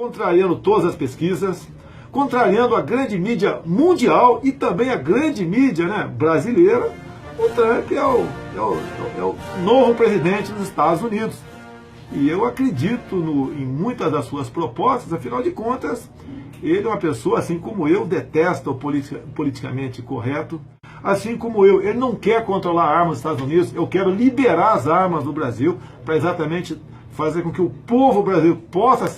contrariando todas as pesquisas, contrariando a grande mídia mundial e também a grande mídia, né, brasileira. O Trump é o novo presidente dos Estados Unidos. E eu acredito em muitas das suas propostas, afinal de contas, ele é uma pessoa, assim como eu, detesta o politicamente correto. Assim como eu, ele não quer controlar armas dos Estados Unidos, eu quero liberar as armas do Brasil para exatamente fazer com que o povo brasileiro possa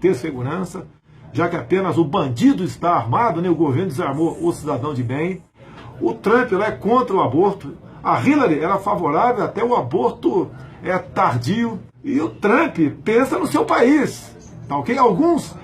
ter segurança, já que apenas o bandido está armado, né? O governo desarmou o cidadão de bem. O Trump é contra o aborto, a Hillary era favorável até o aborto tardio. E o Trump pensa no seu país, tá ok? Alguns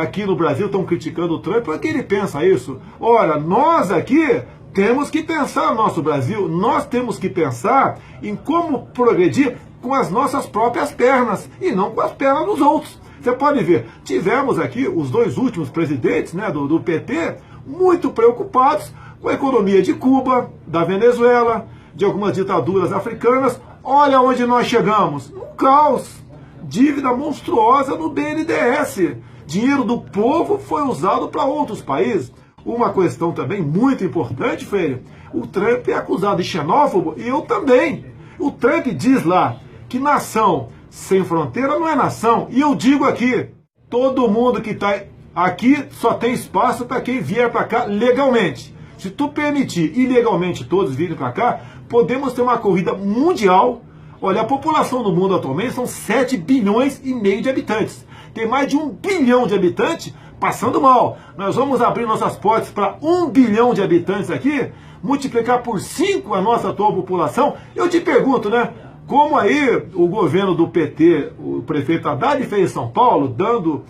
aqui no Brasil estão criticando o Trump porque ele pensa isso. Ora, nós aqui temos que pensar no nosso Brasil, nós temos que pensar em como progredir com as nossas próprias pernas e não com as pernas dos outros. Você pode ver, tivemos aqui os dois últimos presidentes, né, do PT muito preocupados com a economia de Cuba, da Venezuela, de algumas ditaduras africanas. Olha onde nós chegamos, um caos, dívida monstruosa no BNDES, dinheiro do povo foi usado para outros países. Uma questão também muito importante, Freire, o Trump é acusado de xenófobo e eu também. O Trump diz lá que nação sem fronteira não é nação. E eu digo aqui, todo mundo que está aqui só tem espaço para quem vier para cá legalmente. Se tu permitir ilegalmente todos virem para cá, podemos ter uma corrida mundial. Olha, a população do mundo atualmente são 7 bilhões e meio de habitantes. Tem mais de 1 bilhão de habitantes passando mal. Nós vamos abrir nossas portas para 1 bilhão de habitantes aqui, multiplicar por 5 a nossa atual população. Eu te pergunto, né? Como aí o governo do PT, o prefeito Haddad fez em São Paulo, dando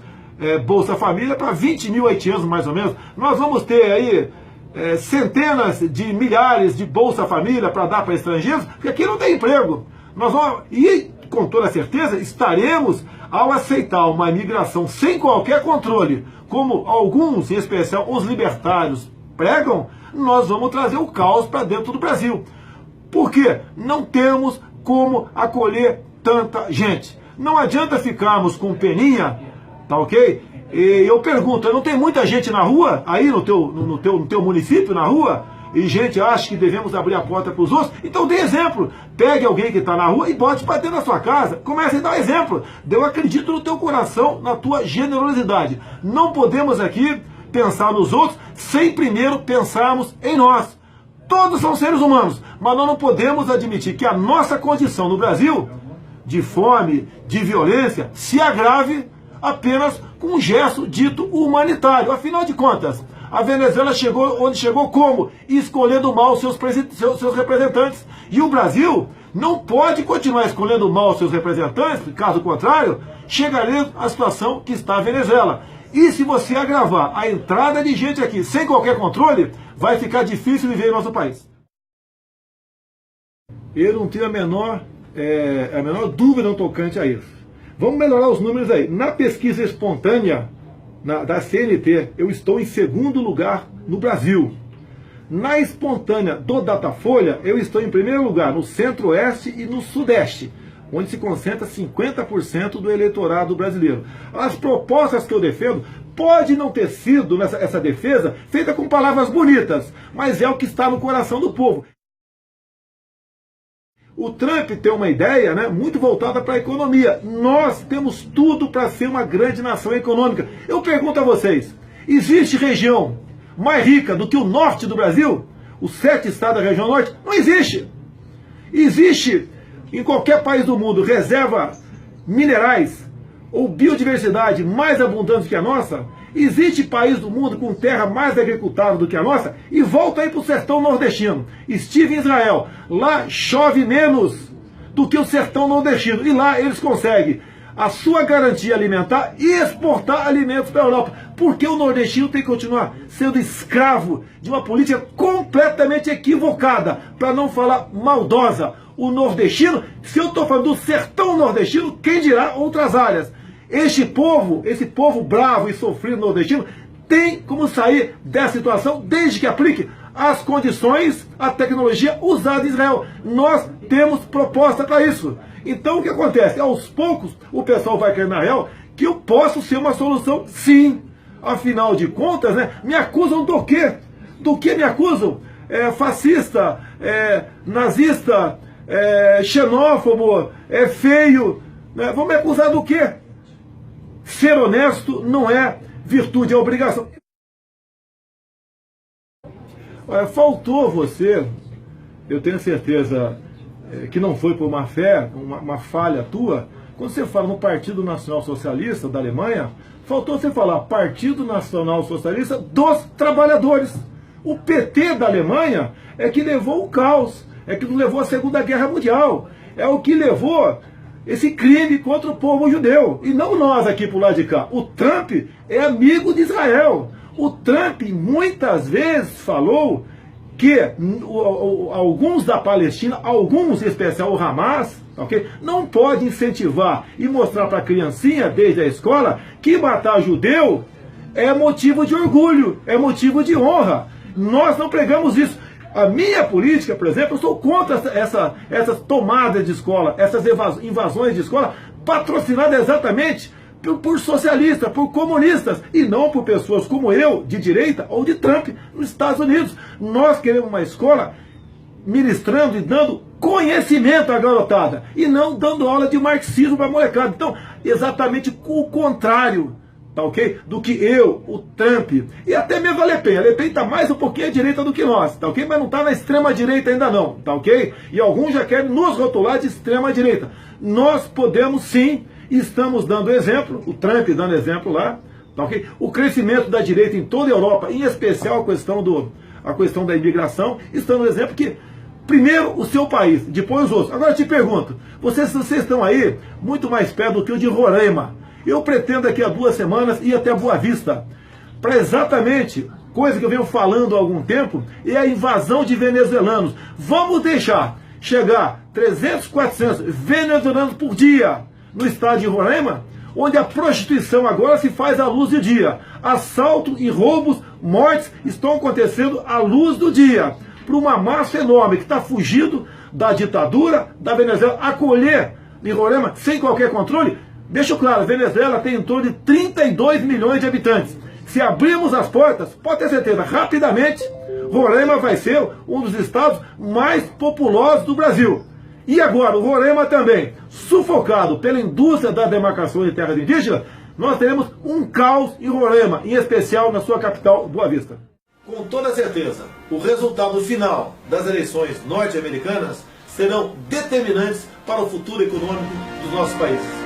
Bolsa Família para 20 mil haitianos mais ou menos. Nós vamos ter aí centenas de milhares de Bolsa Família para dar para estrangeiros, porque aqui não tem emprego. Nós vamos, e com toda certeza estaremos, ao aceitar uma imigração sem qualquer controle, como alguns, em especial os libertários, pregam, nós vamos trazer o caos para dentro do Brasil. Por quê? Não temos como acolher tanta gente. Não adianta ficarmos com peninha, tá ok? E eu pergunto, não tem muita gente na rua, aí no teu município, na rua, e gente acha que devemos abrir a porta para os outros? Então dê exemplo. Pegue alguém que está na rua e bote para dentro da sua casa. Comece a dar exemplo. Eu acredito no teu coração, na tua generosidade. Não podemos aqui pensar nos outros sem primeiro pensarmos em nós. Todos são seres humanos, mas nós não podemos admitir que a nossa condição no Brasil, de fome, de violência, se agrave apenas com um gesto dito humanitário. Afinal de contas, a Venezuela chegou onde chegou como? Escolhendo mal seus representantes. E o Brasil não pode continuar escolhendo mal seus representantes, caso contrário, chegaremos à situação que está a Venezuela. E se você agravar a entrada de gente aqui sem qualquer controle, vai ficar difícil viver em nosso país. Eu não tenho a menor dúvida no tocante a isso. Vamos melhorar os números aí. Na pesquisa espontânea da CNT, eu estou em segundo lugar no Brasil. Na espontânea do Datafolha, eu estou em primeiro lugar no Centro-Oeste e no Sudeste, onde se concentra 50% do eleitorado brasileiro. As propostas que eu defendo pode não ter sido essa defesa feita com palavras bonitas, mas é o que está no coração do povo. O Trump tem uma ideia, né, muito voltada para a economia. Nós temos tudo para ser uma grande nação econômica. Eu pergunto a vocês, existe região mais rica do que o norte do Brasil? Os 7 estados da região norte? Não existe. Existe em qualquer país do mundo reserva minerais ou biodiversidade mais abundante que a nossa? Existe país do mundo com terra mais agricultável do que a nossa? E volta aí para o sertão nordestino. Estive em Israel. Lá chove menos do que o sertão nordestino. E lá eles conseguem a sua garantia alimentar e exportar alimentos para a Europa. Porque o nordestino tem que continuar sendo escravo de uma política completamente equivocada, para não falar maldosa. O nordestino, se eu estou falando do sertão nordestino, quem dirá outras áreas? Esse povo bravo e sofrido nordestino, tem como sair dessa situação desde que aplique as condições, a tecnologia usada em Israel. Nós temos proposta para isso. Então o que acontece? Aos poucos o pessoal vai querer na real que eu posso ser uma solução, sim. Afinal de contas, né, me acusam do quê? Do que me acusam? Fascista, nazista, xenófobo, feio. Né? Vão me acusar do quê? Ser honesto não é virtude, é obrigação. Faltou você, eu tenho certeza que não foi por má fé, uma falha tua, quando você fala no Partido Nacional Socialista da Alemanha, faltou você falar Partido Nacional Socialista dos Trabalhadores. O PT da Alemanha é que levou o caos, é que levou a Segunda Guerra Mundial, é o que levou esse crime contra o povo judeu. E não nós aqui pro lado de cá. O Trump é amigo de Israel. O Trump muitas vezes falou que alguns da Palestina, alguns em especial o Hamas, okay, não pode incentivar e mostrar para a criancinha desde a escola que matar judeu é motivo de orgulho, é motivo de honra. Nós não pregamos isso. A minha política, por exemplo, eu sou contra essas tomadas de escola, essas invasões de escola, patrocinadas exatamente por socialistas, por comunistas, e não por pessoas como eu, de direita ou de Trump, nos Estados Unidos. Nós queremos uma escola ministrando e dando conhecimento à garotada, e não dando aula de marxismo para a molecada. Então, exatamente o contrário, tá ok? Do que eu, o Trump, e até mesmo a Le Pen. A Le Pen está mais um pouquinho à direita do que nós, tá ok? Mas não está na extrema direita ainda não, tá ok? E alguns já querem nos rotular de extrema direita. Nós podemos sim, estamos dando exemplo, o Trump dando exemplo lá, tá ok? O crescimento da direita em toda a Europa, em especial a questão da imigração, está no exemplo que primeiro o seu país, depois os outros. Agora eu te pergunto, vocês estão aí muito mais perto do que o de Roraima. Eu pretendo daqui a 2 semanas ir até Boa Vista, para exatamente, coisa que eu venho falando há algum tempo, é a invasão de venezuelanos. Vamos deixar chegar 300, 400 venezuelanos por dia no estado de Roraima, onde a prostituição agora se faz à luz do dia. Assaltos e roubos, mortes estão acontecendo à luz do dia, por uma massa enorme que está fugindo da ditadura da Venezuela, acolher em Roraima sem qualquer controle. Deixo claro, a Venezuela tem em torno de 32 milhões de habitantes. Se abrirmos as portas, pode ter certeza, rapidamente, Roraima vai ser um dos estados mais populosos do Brasil. E agora, o Roraima também, sufocado pela indústria da demarcação de terras indígenas, nós teremos um caos em Roraima, em especial na sua capital, Boa Vista. Com toda certeza, o resultado final das eleições norte-americanas serão determinantes para o futuro econômico dos nossos países.